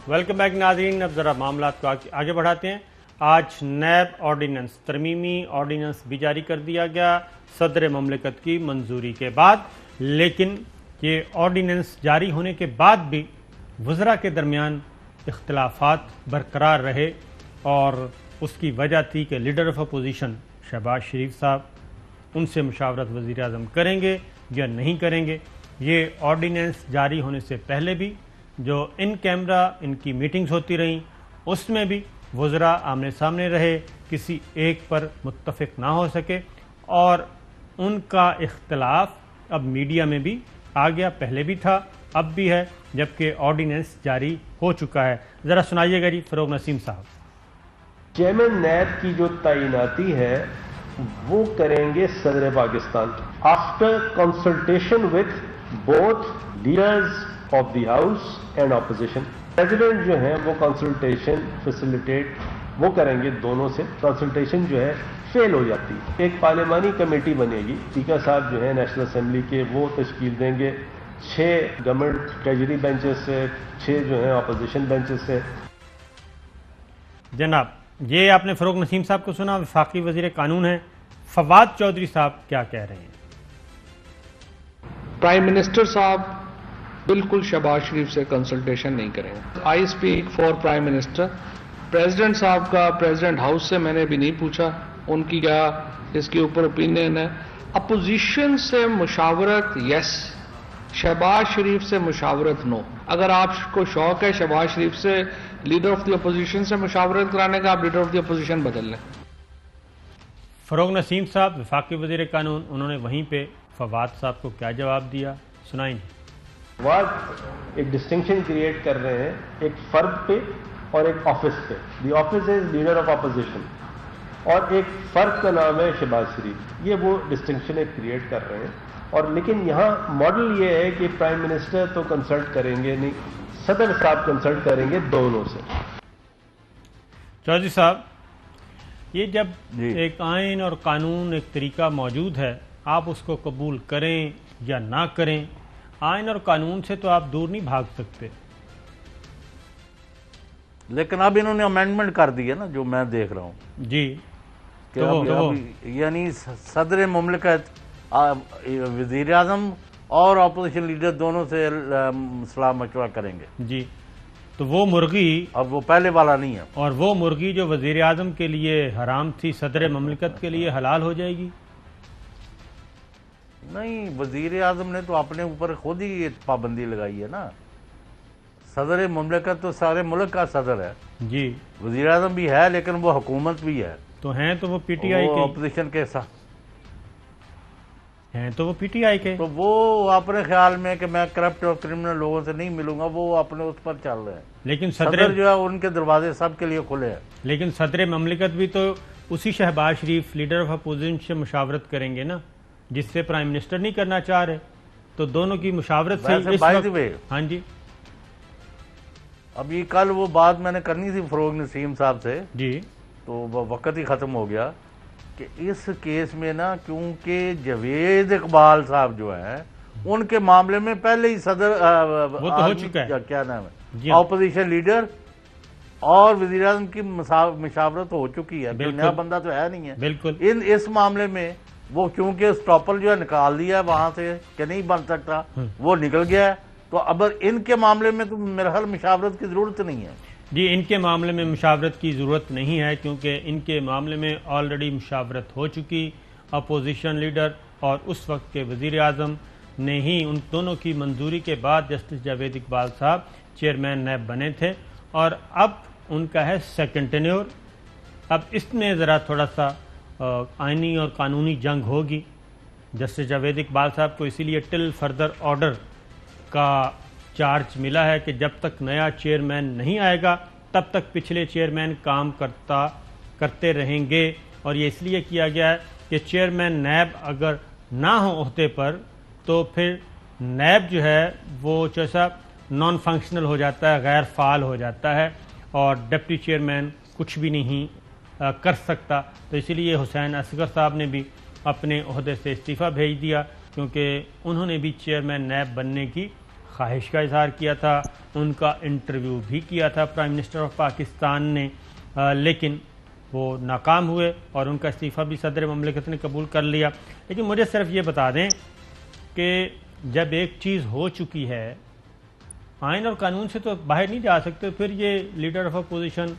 Welcome back ناظرین، اب ذرا معاملات کو آگے بڑھاتے ہیں۔ آج نیب آرڈیننس، ترمیمی آرڈیننس بھی جاری کر دیا گیا صدر مملکت کی منظوری کے بعد، لیکن یہ آرڈیننس جاری ہونے کے بعد بھی وزراء کے درمیان اختلافات برقرار رہے، اور اس کی وجہ تھی کہ لیڈر آف اپوزیشن شہباز شریف صاحب ان سے مشاورت وزیر اعظم کریں گے یا نہیں کریں گے۔ یہ آرڈیننس جاری ہونے سے پہلے بھی جو ان کیمرہ ان کی میٹنگز ہوتی رہیں، اس میں بھی وزراء آمنے سامنے رہے، کسی ایک پر متفق نہ ہو سکے، اور ان کا اختلاف اب میڈیا میں بھی آ گیا، پہلے بھی تھا اب بھی ہے، جبکہ آرڈیننس جاری ہو چکا ہے۔ ذرا سنائیے گا جی فروغ نسیم صاحب۔ چیئرمین نیب کی جو تعیناتی ہے وہ کریں گے صدر Pakistan after consultation with both leaders of the house and opposition. President جو ہیں وہ کنسلٹیشن فیسیلیٹیٹ وہ کریں گے دونوں سے، کنسلٹیشن جو ہے فیل ہو جاتی ہے۔ ایک پارلیمانی کمیٹی بنے گی، اسپیکر صاحب جو ہیں نیشنل اسمبلی کے وہ تشکیل دیں گے، 6 گورنمنٹ ٹریجری بینچز سے، 6 جو ہیں اپوزیشن بینچز سے۔ جناب، یہ آپ نے فروغ نسیم صاحب کو سنا، وفاقی وزیر قانون ہیں فواد چودھری صاحب کیا کہہ رہے ہیں؟ پرائم منسٹر صاحب بالکل شہباز شریف سے کنسلٹیشن نہیں کریں گے۔ I speak for prime minister. President صاحب کا پریزیڈنٹ ہاؤس سے میں نے بھی نہیں پوچھا ان کی کیا اس کے اوپر اوپینین ہے۔ اپوزیشن سے مشاورت یس، شہباز شریف سے مشاورت نو۔ اگر آپ کو شوق ہے شہباز شریف سے لیڈر آف دی اپوزیشن سے مشاورت کرانے کا، آپ لیڈر آف دی اپوزیشن بدل لیں۔ فروغ نسیم صاحب وفاقی وزیر قانون، انہوں نے وہیں پہ فواد صاحب کو کیا جواب دیا، سنائیں۔ فواد ایک ڈسٹنکشن کریٹ کر رہے ہیں ایک فرد پہ اور ایک آفس پہ۔ The office is leader of opposition اور ایک فرد کا نام ہے شہباز شریف، یہ وہ ڈسٹنکشن ایک کریٹ کر رہے ہیں۔ اور لیکن یہاں ماڈل یہ ہے کہ پرائم منسٹر تو کنسلٹ کریں گے نہیں، صدر صاحب کنسلٹ کریں گے دونوں سے۔ چودھری صاحب، یہ جب ایک آئین اور قانون ایک طریقہ موجود ہے، آپ اس کو قبول کریں یا نہ کریں، آئین اور قانون سے تو آپ دور نہیں بھاگ سکتے۔ لیکن اب انہوں نے امینڈمنٹ کر دی ہے نا، جو میں دیکھ رہا ہوں جی، یعنی صدر مملکت وزیر اعظم اور اپوزیشن لیڈر دونوں سے صلاح مشورہ کریں گے جی، تو وہ مرغی اب وہ پہلے والا نہیں ہے، اور وہ مرغی جو وزیر اعظم کے لیے حرام تھی صدر مملکت کے لیے حلال ہو جائے گی؟ نہیں، وزیر اعظم نے تو اپنے اوپر خود ہی پابندی لگائی ہے نا۔ صدر مملکت تو سارے ملک کا صدر ہے جی، وزیر اعظم بھی ہے لیکن وہ حکومت بھی ہے، تو ہیں تو وہ پی ٹی آئی کے، اپوزیشن کے ساتھ ہیں تو وہ پی ٹی آئی کے، تو وہ اپنے خیال میں کہ میں کرپٹ اور کرمنل لوگوں سے نہیں ملوں گا، وہ اپنے اس پر چل رہے ہیں۔ لیکن صدر جو ہے ان کے دروازے سب کے لیے کھلے ہیں۔ لیکن صدر مملکت بھی تو اسی شہباز شریف لیڈر آف اپوزیشن سے مشاورت کریں گے نا، جس سے پرائم منسٹر نہیں کرنا چاہ رہے، تو دونوں کی مشاورت سے اس وقت۔ ہاں جی، اب یہ کل وہ بات میں نے کرنی تھی فروغ نسیم صاحب سے جی، تو وقت ہی ختم ہو گیا کہ اس کیس میں نا، کیونکہ جاوید اقبال صاحب جو ہیں ان کے معاملے میں پہلے ہی صدر وہ تو ہو چکا ہے، کیا نام ہے، اپوزیشن لیڈر اور وزیر اعظم کی مشاورت ہو چکی ہے، نیا بندہ تو ہے نہیں ہے بالکل۔ اس معاملے میں وہ کیونکہ سٹاپل جو ہے نکال دیا ہے وہاں سے کہ نہیں بن سکتا، وہ نکل گیا ہے، تو اب ان کے معاملے میں تو میرے خیال مشاورت کی ضرورت نہیں ہے۔ جی، ان کے معاملے میں مشاورت کی ضرورت نہیں ہے، کیونکہ ان کے معاملے میں آلریڈی مشاورت ہو چکی، اپوزیشن لیڈر اور اس وقت کے وزیر اعظم نے ہی ان دونوں کی منظوری کے بعد جسٹس جاوید اقبال صاحب چیئرمین نیب بنے تھے، اور اب ان کا ہے سیکنڈ ٹینیور۔ اب اس میں ذرا تھوڑا سا آئینی اور قانونی جنگ ہوگی۔ جسٹس جاوید اقبال صاحب کو اسی لیے ٹل فردر آرڈر کا چارج ملا ہے کہ جب تک نیا چیئرمین نہیں آئے گا تب تک پچھلے چیئرمین کام کرتے رہیں گے، اور یہ اس لیے کیا گیا ہے کہ چیئرمین نیب اگر نہ ہو عہدے پر تو پھر نیب جو ہے وہ جیسا نان فنکشنل ہو جاتا ہے، غیر فعال ہو جاتا ہے، اور ڈپٹی چیئرمین کچھ بھی نہیں کر سکتا۔ تو اسی لیے حسین اصغر صاحب نے بھی اپنے عہدے سے استعفیٰ بھیج دیا، کیونکہ انہوں نے بھی چیئرمین نیب بننے کی خواہش کا اظہار کیا تھا، ان کا انٹرویو بھی کیا تھا پرائم منسٹر آف پاکستان نے، لیکن وہ ناکام ہوئے اور ان کا استعفیٰ بھی صدر مملکت نے قبول کر لیا۔ لیکن مجھے صرف یہ بتا دیں کہ جب ایک چیز ہو چکی ہے، آئین اور قانون سے تو باہر نہیں جا سکتے، پھر یہ لیڈر آف اپوزیشن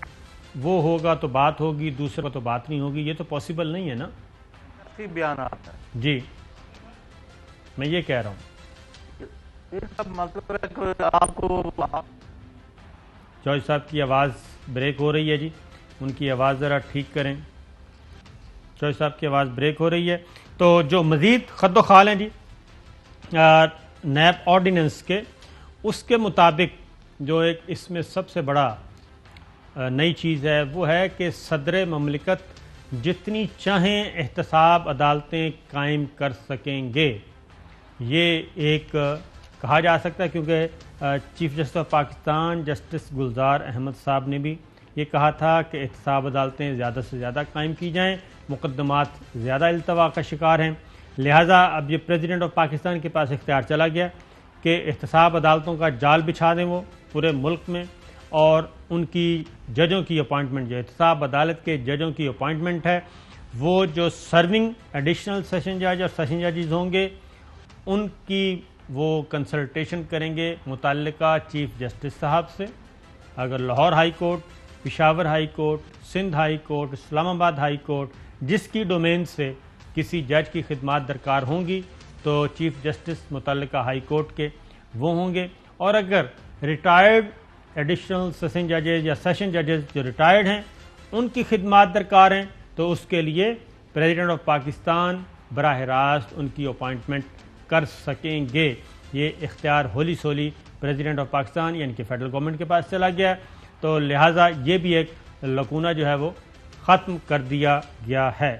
وہ ہوگا تو بات ہوگی، دوسرے کو تو بات نہیں ہوگی، یہ تو پاسبل نہیں ہے نا۔ بیانات ہیں جی میں یہ کہہ رہا ہوں۔ یہ سب مطلب ہے کہ آپ کو جوج صاحب کی آواز بریک ہو رہی ہے جی، ان کی آواز ذرا ٹھیک کریں، جوج صاحب کی آواز بریک ہو رہی ہے۔ تو جو مزید خد و خال ہیں جی نیب آرڈیننس کے، اس کے مطابق جو ایک اس میں سب سے بڑا نئی چیز ہے وہ ہے کہ صدر مملکت جتنی چاہیں احتساب عدالتیں قائم کر سکیں گے۔ یہ ایک کہا جا سکتا ہے کیونکہ chief justice of Pakistan justice Gulzar Ahmed صاحب نے بھی یہ کہا تھا کہ احتساب عدالتیں زیادہ سے زیادہ قائم کی جائیں، مقدمات زیادہ التوا کا شکار ہیں، لہٰذا اب یہ پریزیڈنٹ آف پاکستان کے پاس اختیار چلا گیا کہ احتساب عدالتوں کا جال بچھا دیں وہ پورے ملک میں، اور ان کی ججوں کی اپوائنٹمنٹ، جو احتساب عدالت کے ججوں کی اپوائنٹمنٹ ہے، وہ جو سرونگ ایڈیشنل سیشن جج اور سیشن ججز ہوں گے، ان کی وہ کنسلٹیشن کریں گے متعلقہ چیف جسٹس صاحب سے۔ اگر Lahore high court, Peshawar high court, Sindh high court, Islamabad high court, جس کی ڈومین سے کسی جج کی خدمات درکار ہوں گی تو چیف جسٹس متعلقہ ہائی کورٹ کے وہ ہوں گے، اور اگر ریٹائرڈ ایڈیشنل سیشن ججز یا سیشن ججز جو ریٹائرڈ ہیں ان کی خدمات درکار ہیں تو اس کے لیے پریزیڈنٹ آف پاکستان براہ راست ان کی اپوائنٹمنٹ کر سکیں گے۔ یہ اختیار ہولی سولی پریزیڈنٹ آف پاکستان یعنی کہ فیڈرل گورنمنٹ کے پاس چلا گیا، تو لہٰذا یہ بھی ایک لکونہ جو ہے وہ ختم کر دیا گیا ہے۔